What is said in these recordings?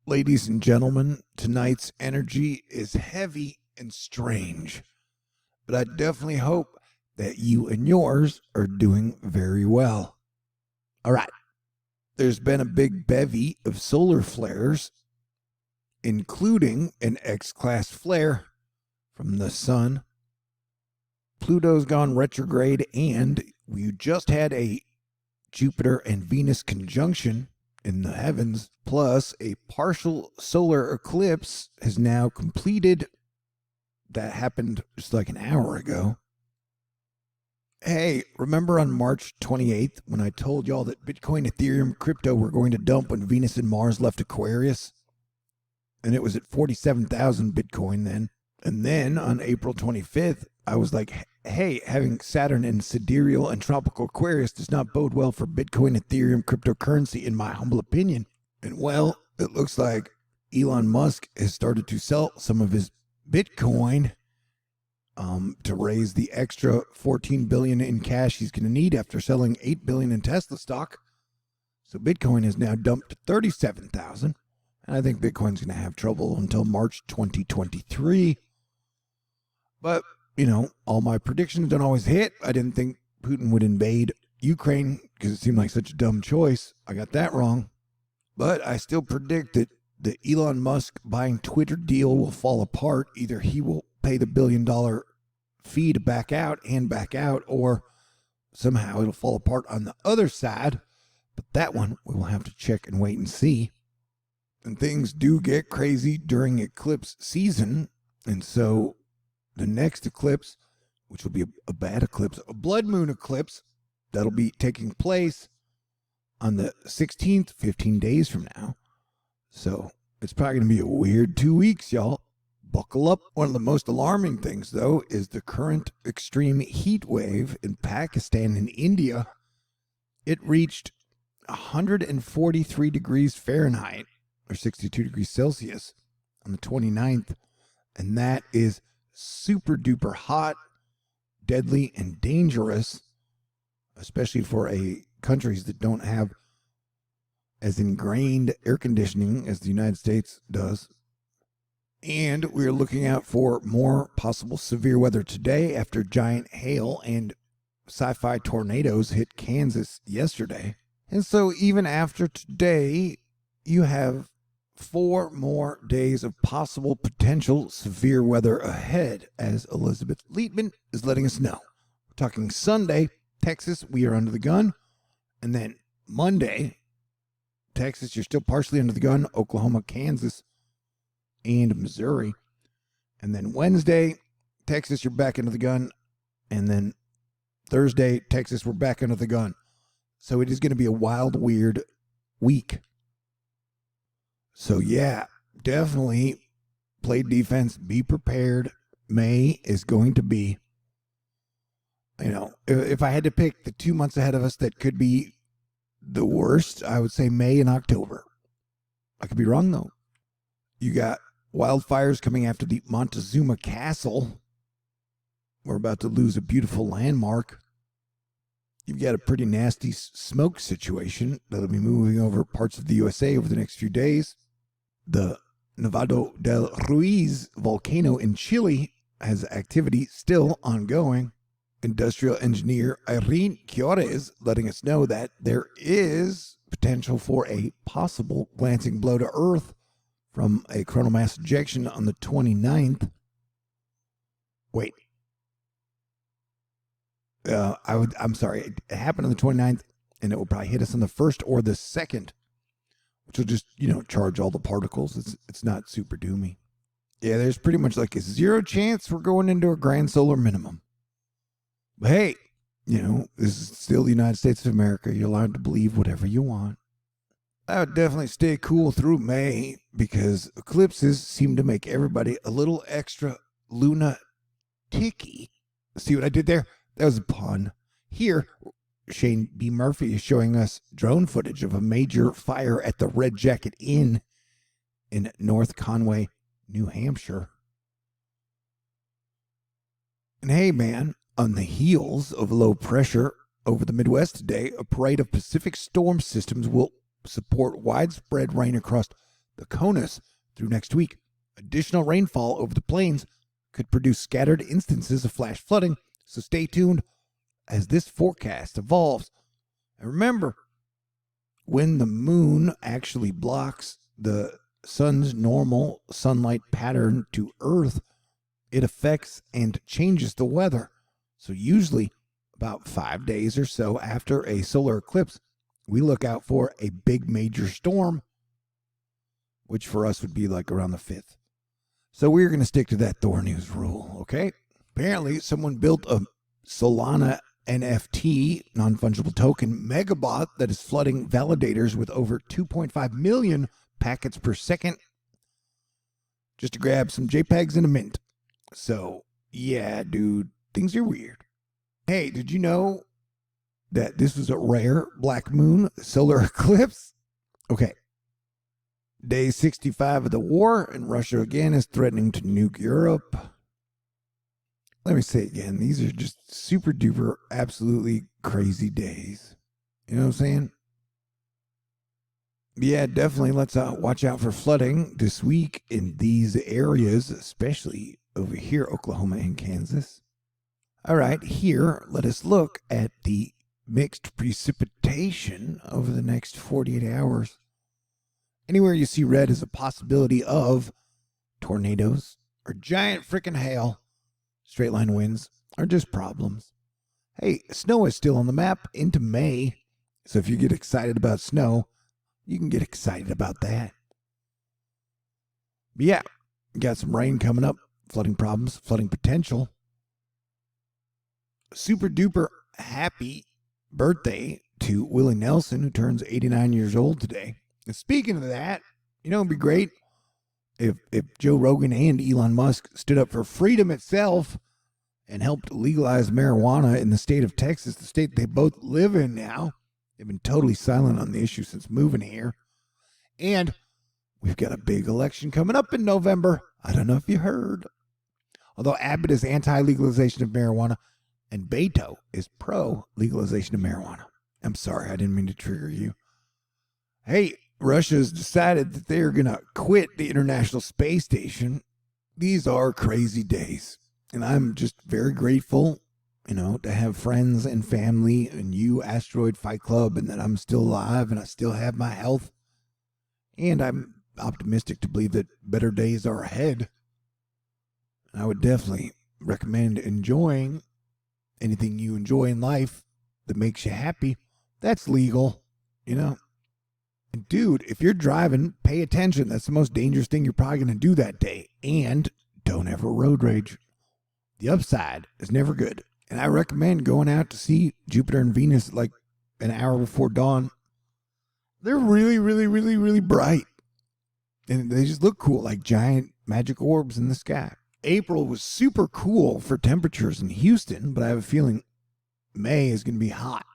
Ladies and gentlemen, tonight's energy is heavy and strange, but I definitely hope that you and yours are doing very well. All right, there's been a big bevy of solar flares, including an X-class flare from the sun. Pluto's gone retrograde, and we just had a Jupiter and Venus conjunction in the heavens, plus a partial solar eclipse has now completed. That happened just like an hour ago. Hey, remember on March 28th when I told y'all that Bitcoin, Ethereum, crypto were going to dump when Venus and Mars left Aquarius? And it was at 47,000 Bitcoin then. And then on April 25th, I was like, hey, having Saturn in sidereal and tropical Aquarius does not bode well for Bitcoin, Ethereum, cryptocurrency, in my humble opinion. And well, it looks like Elon Musk has started to sell some of his Bitcoin to raise the extra $14 billion in cash he's going to need after selling $8 billion in Tesla stock. So Bitcoin is now dumped to 37,000. And I think Bitcoin's going to have trouble until March 2023. But, you know, all my predictions don't always hit. I didn't think Putin would invade Ukraine because it seemed like such a dumb choice. I got that wrong. But I still predict that the Elon Musk buying Twitter deal will fall apart. Either he will pay the $1 billion fee to back out, or somehow it'll fall apart on the other side. But that one we will have to check and wait and see. And things do get crazy during eclipse season. And so the next eclipse, which will be a bad eclipse, a blood moon eclipse, that'll be taking place on the 16th, 15 days from now. So it's probably going to be a weird 2 weeks, y'all. Buckle up. One of the most alarming things, though, is the current extreme heat wave in Pakistan and India. It reached 143 degrees Fahrenheit, or 62 degrees Celsius, on the 29th. And that is super duper hot, deadly, and dangerous, especially for countries that don't have as ingrained air conditioning as the United States does. And we're looking out for more possible severe weather today after giant hail and sci-fi tornadoes hit Kansas yesterday. And so even after today, you have 4 more days of possible potential severe weather ahead, as Elizabeth Lietman is letting us know. We're talking Sunday, Texas, we are under the gun. And then Monday, Texas, you're still partially under the gun. Oklahoma, Kansas, and Missouri. And then Wednesday, Texas, you're back under the gun. And then Thursday, Texas, we're back under the gun. So it is going to be a wild, weird week. So yeah, definitely play defense, be prepared. May is going to be, you know, if I had to pick the 2 months ahead of us that could be the worst, I would say May and October. I could be wrong, though. You got wildfires coming after the Montezuma Castle. We're about to lose a beautiful landmark. You've got a pretty nasty smoke situation that'll be moving over parts of the USA over the next few days. The Nevado del Ruiz volcano in Chile has activity still ongoing. Industrial engineer Irene Chiores letting us know that there is potential for a possible glancing blow to Earth from a coronal mass ejection on the 29th. Wait. I'm sorry. It happened on the 29th, and it will probably hit us on the 1st or the 2nd, which will just, charge all the particles. It's not super doomy. Yeah, there's pretty much like a 0 chance we're going into a grand solar minimum. But hey, this is still the United States of America. You're allowed to believe whatever you want. I would definitely stay cool through May because eclipses seem to make everybody a little extra lunatic-y. See what I did there? That was a pun. Here, Shane B. Murphy is showing us drone footage of a major fire at the Red Jacket Inn in North Conway, New Hampshire. And hey, man, on the heels of low pressure over the Midwest today, a parade of Pacific storm systems will support widespread rain across the CONUS through next week. Additional rainfall over the plains could produce scattered instances of flash flooding, so stay tuned as this forecast evolves. And remember, when the moon actually blocks the sun's normal sunlight pattern to Earth, it affects and changes the weather. So usually about 5 days or so after a solar eclipse, we look out for a big major storm, which for us would be like around the 5th. So we're going to stick to that THORnews rule, okay? Apparently, someone built a Solana NFT, non-fungible token, megabot that is flooding validators with over 2.5 million packets per second just to grab some JPEGs in a mint. So, yeah, dude, things are weird. Hey, did you know that this was a rare black moon solar eclipse? Okay. Day 65 of the war, and Russia again is threatening to nuke Europe. Let me say again, these are just super duper, absolutely crazy days. You know what I'm saying? Yeah, definitely. Let's watch out for flooding this week in these areas, especially over here, Oklahoma and Kansas. All right, here, let us look at the mixed precipitation over the next 48 hours. Anywhere you see red is a possibility of tornadoes or giant freaking hail. Straight line winds are just problems. Hey, snow is still on the map into May. So if you get excited about snow, you can get excited about that. But yeah, got some rain coming up, flooding problems, flooding potential. Super duper happy birthday to Willie Nelson, who turns 89 years old today. And speaking of that, you know, it'd be great if Joe Rogan and Elon Musk stood up for freedom itself and helped legalize marijuana in the state of Texas, the state they both live in now. They've been totally silent on the issue since moving here. And we've got a big election coming up in November. I don't know if you heard. Although Abbott is anti-legalization of marijuana and Beto is pro-legalization of marijuana. I'm sorry, I didn't mean to trigger you. Hey, Russia's decided that they're going to quit the International Space Station. These are crazy days. And I'm just very grateful, you know, to have friends and family and you, Asteroid Fight Club, and that I'm still alive and I still have my health. And I'm optimistic to believe that better days are ahead. I would definitely recommend enjoying anything you enjoy in life that makes you happy. That's legal, you know. And dude, if you're driving, pay attention. That's the most dangerous thing you're probably going to do that day. And don't ever road rage. The upside is never good. And I recommend going out to see Jupiter and Venus like an hour before dawn. They're really, really, really, really bright. And they just look cool, like giant magic orbs in the sky. April was super cool for temperatures in Houston, but I have a feeling May is going to be hot.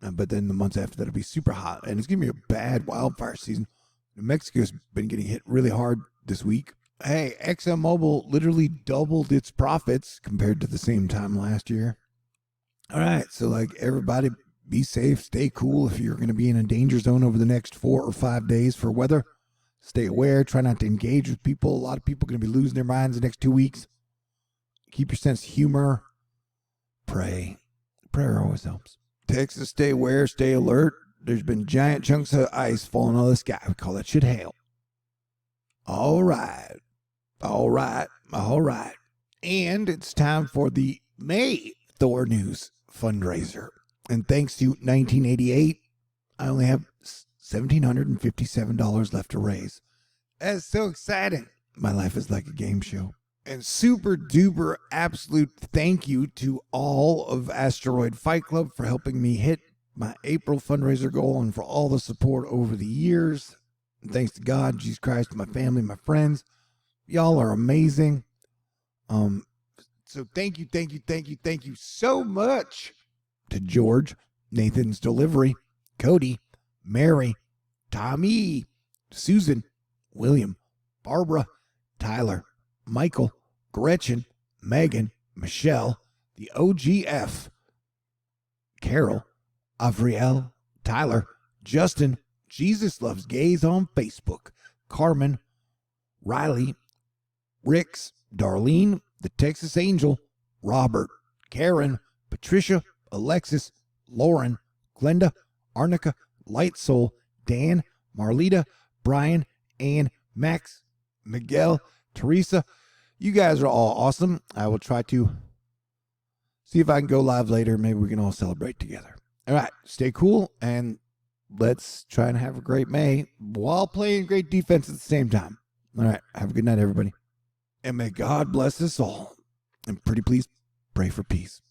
But then the months after that will be super hot. And it's going to be a bad wildfire season. New Mexico's been getting hit really hard this week. Hey, ExxonMobil literally doubled its profits compared to the same time last year. All right, so like everybody be safe, stay cool. If you're going to be in a danger zone over the next 4 or 5 days for weather, stay aware, try not to engage with people. A lot of people are going to be losing their minds the next 2 weeks. Keep your sense of humor. Pray. Prayer always helps. Texas, stay aware, stay alert. There's been giant chunks of ice falling out of the sky. We call that shit hail. All right. All right. All right. And it's time for the May THORnews fundraiser. And thanks to 1988, I only have $1,757 left to raise. That's so exciting. My life is like a game show. And super duper absolute thank you to all of Asteroid Fight Club for helping me hit my April fundraiser goal and for all the support over the years. And thanks to God, Jesus Christ, my family, my friends. Y'all are amazing. So thank you so much to George, Nathan's Delivery, Cody, Mary, Tommy, Susan, William, Barbara, Tyler, Michael, Gretchen, Megan, Michelle, the OGF, Carol, Avriel, Tyler, Justin, Jesus Loves Gays on Facebook, Carmen, Riley, Rix, Darlene, the Texas Angel, Robert, Karen, Patricia, Alexis, Lauren, Glenda, Arnica, Light Soul, Dan, Marlita, Brian, Ann, Max, Miguel, Teresa. You guys are all awesome. I will try to see if I can go live later. Maybe we can all celebrate together. All right, stay cool, and let's try and have a great May while playing great defense at the same time. All right, have a good night, everybody. And may God bless us all. And pretty please pray for peace.